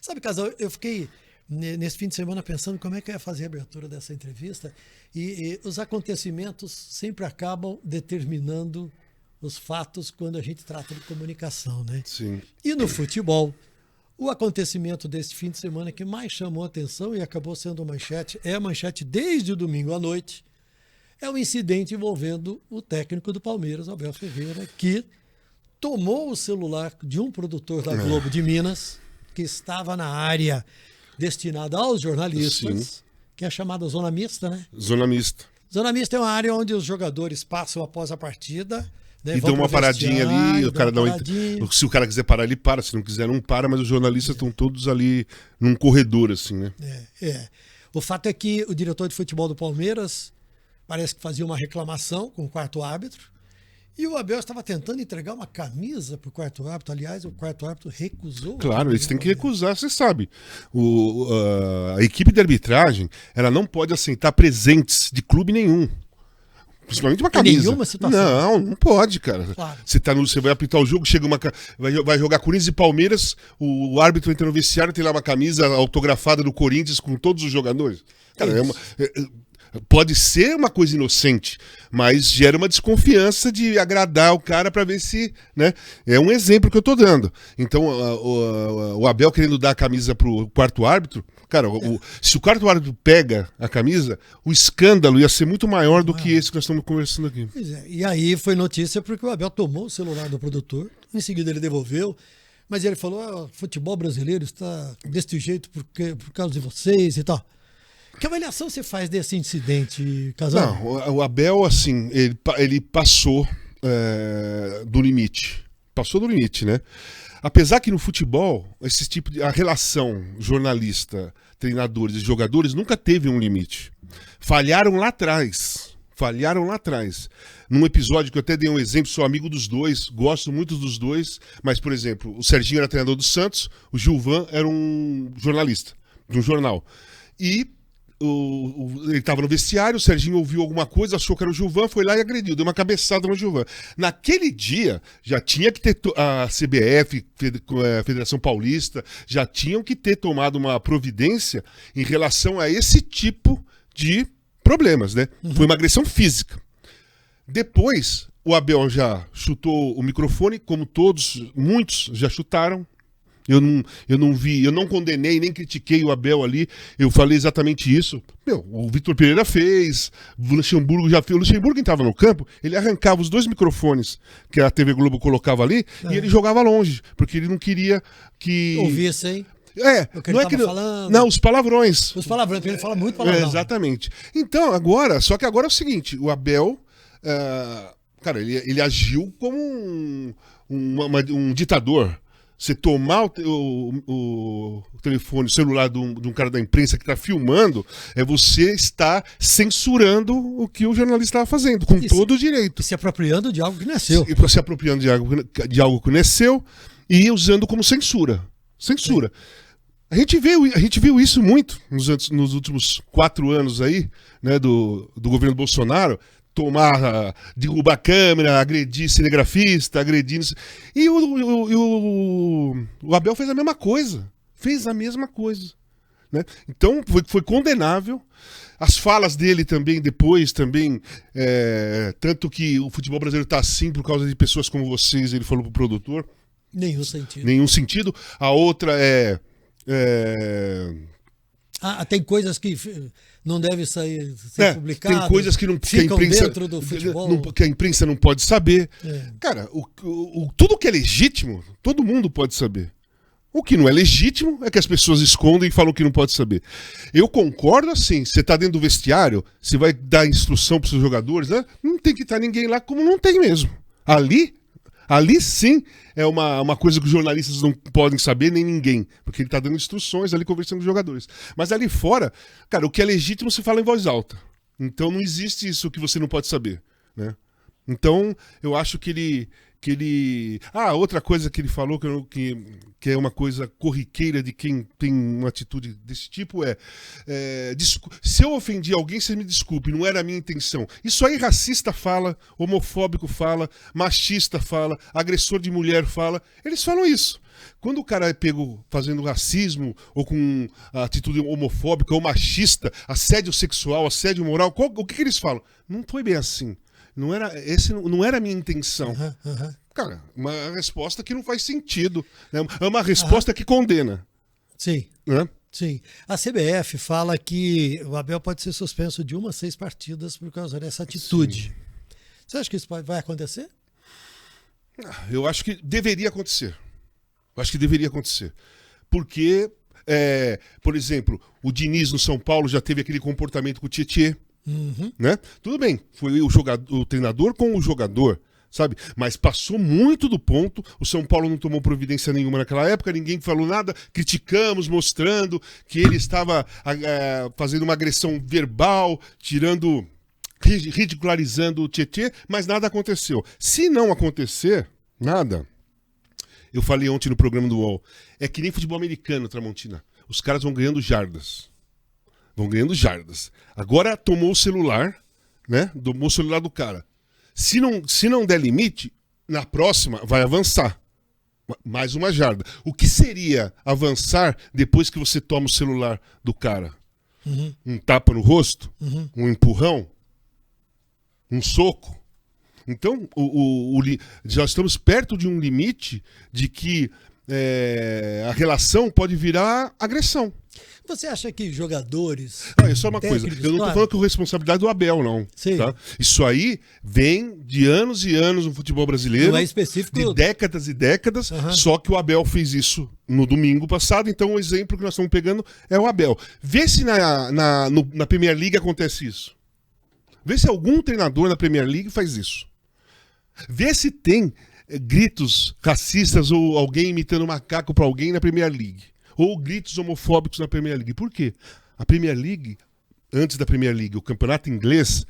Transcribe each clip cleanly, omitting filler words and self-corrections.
Sabe, Casal, eu fiquei nesse fim de semana pensando como é que eu ia fazer a abertura dessa entrevista e os acontecimentos sempre acabam determinando os fatos quando a gente trata de comunicação, né? Sim. E no futebol, o acontecimento desse fim de semana que mais chamou a atenção e acabou sendo manchete, é a manchete desde o domingo à noite, é o incidente envolvendo o técnico do Palmeiras, Abel Ferreira, que tomou o celular de um produtor da Globo de Minas, que estava na área destinada aos jornalistas, Sim. que é a chamada zona mista, né? Zona mista. Zona mista é uma área onde os jogadores passam após a partida, né, E vão dão uma pro paradinha vestiário, ali, o cara dão dá uma paradinha. Se o cara quiser parar, ele para. Se não quiser, não para, mas os jornalistas estão todos ali num corredor, assim, né? O fato é que o diretor de futebol do Palmeiras parece que fazia uma reclamação com o quarto árbitro. E o Abel estava tentando entregar uma camisa para o quarto árbitro. Aliás, o quarto árbitro recusou. Claro, eles têm que recusar, você sabe. A equipe de arbitragem, ela não pode aceitar presentes de clube nenhum. Principalmente uma camisa. Nenhuma situação. Não pode, cara. Claro. Você vai apitar o jogo, chega vai jogar Corinthians e Palmeiras, o árbitro entra no vestiário, tem lá uma camisa autografada do Corinthians com todos os jogadores. Cara, pode ser uma coisa inocente, mas gera uma desconfiança de agradar o cara para ver se, né? É um exemplo que eu tô dando. Então, o Abel querendo dar a camisa pro quarto árbitro, cara, se o quarto árbitro pega a camisa, o escândalo ia ser muito maior do que esse que nós estamos conversando aqui. Pois é. E aí foi notícia porque o Abel tomou o celular do produtor, em seguida ele devolveu, mas ele falou: o futebol brasileiro está desse jeito por causa de vocês e tal. Que avaliação você faz desse incidente, Casal? Não, o Abel, assim, ele passou do limite. Passou do limite, né? Apesar que no futebol, esse tipo a relação jornalista, treinadores e jogadores nunca teve um limite. Falharam lá atrás. Num episódio que eu até dei um exemplo, sou amigo dos dois, gosto muito dos dois, mas, por exemplo, o Serginho era treinador do Santos, o Gilvan era um jornalista de um jornal. E ele estava no vestiário, o Serginho ouviu alguma coisa, achou que era o Gilvan, foi lá e agrediu, deu uma cabeçada no Gilvan. Naquele dia, já tinha que ter a CBF, a Federação Paulista, já tinham que ter tomado uma providência em relação a esse tipo de problemas, né? Foi uma agressão física. Depois, o Abel já chutou o microfone, como muitos já chutaram. Eu não condenei, nem critiquei o Abel ali, eu falei exatamente isso. O Vitor Pereira fez, o Luxemburgo já fez. O Luxemburgo entrava no campo, ele arrancava os 2 microfones que a TV Globo colocava ali e ele jogava longe, porque ele não queria que... Ouvisse, hein? Não é que falando. Não, os palavrões. Os palavrões, porque ele fala muito palavrão. Exatamente. Então, só que agora é o seguinte, o Abel, cara, ele agiu como um ditador. Você tomar o telefone, o celular de um cara da imprensa que está filmando, você está censurando o que o jornalista estava fazendo, com todo o direito. Se apropriando de algo que não é seu. Se apropriando de algo que não é seu e usando como censura. Censura. A gente viu isso muito nos últimos 4 anos aí, né, do governo Bolsonaro. Derrubar a câmera, agredir cinegrafista, E o Abel fez a mesma coisa. Né? Então foi condenável. As falas dele também, tanto que o futebol brasileiro está assim por causa de pessoas como vocês, ele falou pro produtor. Nenhum sentido. A outra tem coisas que não devem ser publicadas. Tem coisas que ficam dentro do futebol. Que a imprensa não pode saber. Cara, tudo que é legítimo, todo mundo pode saber. O que não é legítimo é que as pessoas escondem e falam que não pode saber. Eu concordo assim, você está dentro do vestiário, você vai dar instrução para os seus jogadores, né? Não tem que estar ninguém lá, como não tem mesmo. Ali sim é uma coisa que os jornalistas não podem saber, nem ninguém, porque ele está dando instruções ali, conversando com os jogadores. Mas ali fora, cara, o que é legítimo se fala em voz alta. Então não existe isso que você não pode saber, né? Então eu acho que ele... outra coisa que ele falou, que é uma coisa corriqueira de quem tem uma atitude desse tipo se eu ofendi alguém, você me desculpe, não era a minha intenção. Isso aí racista fala, homofóbico fala, machista fala, agressor de mulher fala, eles falam isso. Quando o cara é pego fazendo racismo ou com atitude homofóbica ou machista, assédio sexual, assédio moral, o que eles falam? Não foi bem assim. Não era a minha intenção. Cara, uma resposta que não faz sentido. Né? É uma resposta que condena. Sim. Né? Sim. A CBF fala que o Abel pode ser suspenso de 1 a 6 partidas por causa dessa atitude. Sim. Você acha que isso vai acontecer? Eu acho que deveria acontecer. Porque, por exemplo, o Diniz no São Paulo já teve aquele comportamento com o Tietê. Né? Tudo bem, foi o treinador com o jogador, sabe? Mas passou muito do ponto. O São Paulo não tomou providência nenhuma naquela época, ninguém falou nada, criticamos, mostrando que ele estava fazendo uma agressão verbal, ridicularizando o Tietê, mas nada aconteceu. Se não acontecer nada, eu falei ontem no programa do UOL, é que nem futebol americano, Tramontina. Os caras vão ganhando jardas. Agora tomou o celular, né? Tomou o celular do cara. Se não der limite, na próxima vai avançar. Mais uma jarda. O que seria avançar depois que você toma o celular do cara? Um tapa no rosto? Um empurrão? Um soco? Então, já estamos perto de um limite de que a relação pode virar agressão. Você acha que jogadores... É só uma coisa, eu não estou falando que é responsabilidade do Abel, não. Sim. Tá? Isso aí vem de anos e anos no futebol brasileiro. Não é específico... De décadas e décadas, só que o Abel fez isso no domingo passado, então o exemplo que nós estamos pegando é o Abel. Vê se na Premier League acontece isso. Vê se algum treinador na Premier League faz isso. Vê se tem gritos racistas ou alguém imitando macaco para alguém na Premier League. Ou gritos homofóbicos na Premier League. Por quê? A Premier League, antes da Premier League, o campeonato inglês,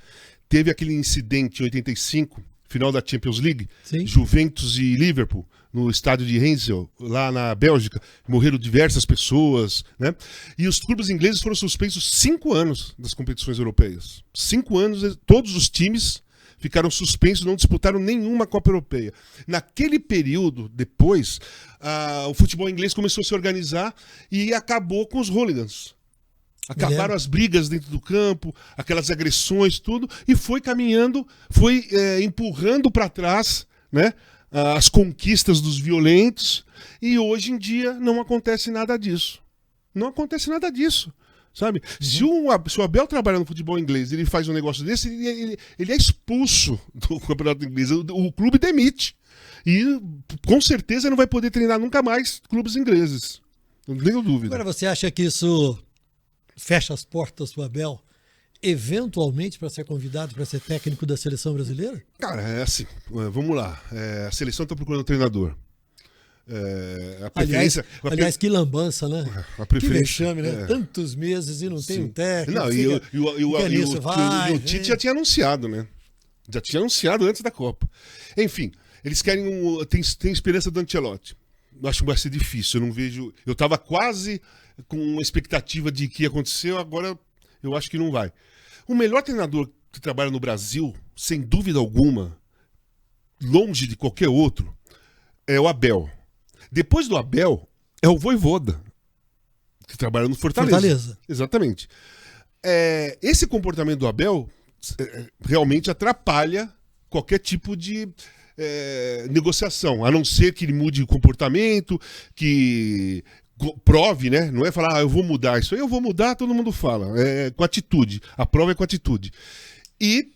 teve aquele incidente em 85, final da Champions League, Sim. Juventus e Liverpool, no estádio de Heinzel, lá na Bélgica, morreram diversas pessoas, né? E os clubes ingleses foram suspensos 5 anos das competições europeias. 5 anos, todos os times ficaram suspensos, não disputaram nenhuma Copa Europeia. Naquele período, depois, o futebol inglês começou a se organizar e acabou com os hooligans. Acabaram as brigas dentro do campo, aquelas agressões, tudo, e foi caminhando, foi empurrando para trás, né, as conquistas dos violentos, e hoje em dia não acontece nada disso. Não acontece nada disso. Sabe? Se o Abel trabalha no futebol inglês, ele faz um negócio desse, ele é expulso do campeonato inglês. O clube demite. E com certeza não vai poder treinar nunca mais clubes ingleses. Não tenho dúvida. Agora, você acha que isso fecha as portas do Abel, eventualmente, para ser convidado para ser técnico da seleção brasileira? Cara, é assim. Vamos lá. A seleção está procurando um treinador. A preferência, aliás, que lambança, né? Que vexame, né? Tantos meses e não tem um técnico. Não, o Tite já tinha anunciado, né? Já tinha anunciado antes da Copa. Enfim, eles querem tem esperança do Ancelotti. Acho que vai ser difícil. Eu não vejo. Eu estava quase com uma expectativa de que ia acontecer, agora eu acho que não vai. O melhor treinador que trabalha no Brasil, sem dúvida alguma, longe de qualquer outro, é o Abel. Depois do Abel, é o Vojvoda, que trabalha no Fortaleza. Exatamente. Esse comportamento do Abel realmente atrapalha qualquer tipo de negociação, a não ser que ele mude o comportamento, que prove, né? Não é falar, eu vou mudar. Isso aí eu vou mudar, todo mundo fala. Com atitude. A prova é com atitude. E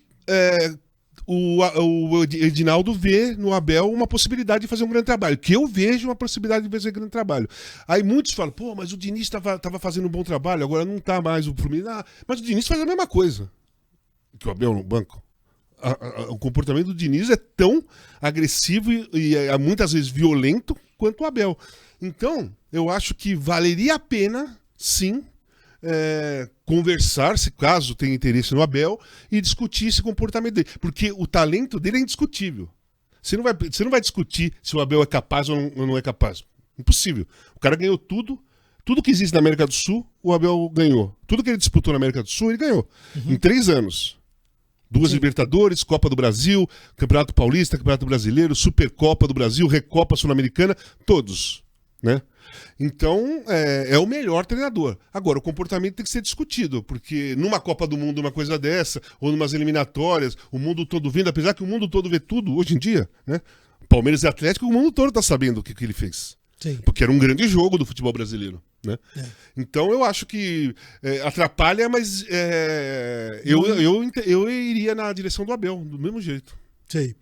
o Edinaldo vê no Abel uma possibilidade de fazer um grande trabalho, que eu vejo uma possibilidade de fazer um grande trabalho. Aí muitos falam, pô, mas o Diniz estava fazendo um bom trabalho, agora não está mais o Fluminense. Mas o Diniz faz a mesma coisa que o Abel no banco. O comportamento do Diniz é tão agressivo e muitas vezes violento quanto o Abel. Então, eu acho que valeria a pena, sim, conversar, se caso tenha interesse no Abel, e discutir esse comportamento dele. Porque o talento dele é indiscutível. Você não vai discutir se o Abel é capaz ou não é capaz. Impossível. O cara ganhou tudo. Tudo que existe na América do Sul, o Abel ganhou. Tudo que ele disputou na América do Sul, ele ganhou. Em 3 anos. 2 Libertadores, Copa do Brasil, Campeonato Paulista, Campeonato Brasileiro, Supercopa do Brasil, Recopa Sul-Americana, todos. né? Então, é o melhor treinador. Agora, o comportamento tem que ser discutido, porque numa Copa do Mundo, uma coisa dessa, ou numas eliminatórias, o mundo todo vendo, apesar que o mundo todo vê tudo hoje em dia, né? Palmeiras e Atlético, o mundo todo tá sabendo o que ele fez. Sim. Porque era um grande jogo do futebol brasileiro, né? É. Então, eu acho que atrapalha, mas eu iria na direção do Abel, do mesmo jeito. Sei.